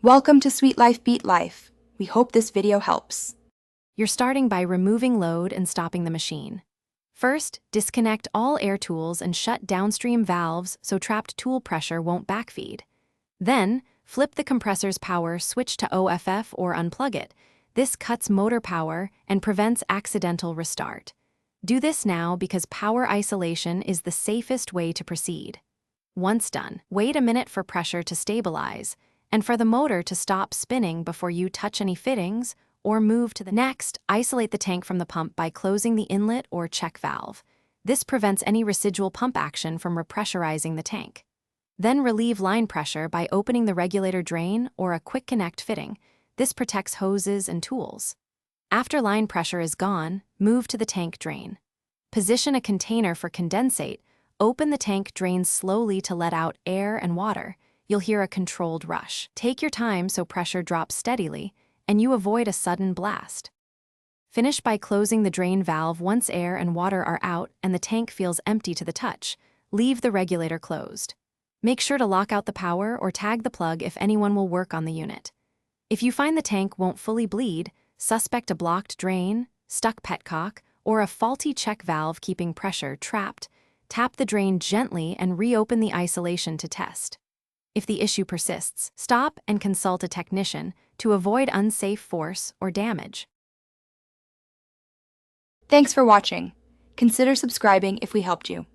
Welcome to Sweet Life Beat Life. We hope this video helps. You're starting by removing load and stopping the machine. First, disconnect all air tools and shut downstream valves so trapped tool pressure won't backfeed. Then, flip the compressor's power switch to OFF or unplug it. This cuts motor power and prevents accidental restart. Do this now because power isolation is the safest way to proceed. Once done, wait a minute for pressure to stabilize and for the motor to stop spinning before you touch any fittings or move to the next. Isolate the tank from the pump by closing the inlet or check valve. This prevents any residual pump action from repressurizing the tank. Then relieve line pressure by opening the regulator drain or a quick connect fitting. This protects hoses and tools. After line pressure is gone, move to the tank drain. Position a container for condensate. Open the tank drain slowly to let out air and water. You'll hear a controlled rush. Take your time so pressure drops steadily, and you avoid a sudden blast. Finish by closing the drain valve once air and water are out and the tank feels empty to the touch. Leave the regulator closed. Make sure to lock out the power or tag the plug if anyone will work on the unit. If you find the tank won't fully bleed, suspect a blocked drain, stuck petcock, or a faulty check valve keeping pressure trapped, tap the drain gently and reopen the isolation to test. If the issue persists, stop and consult a technician to avoid unsafe force or damage. Thanks for watching. Consider subscribing if we helped you.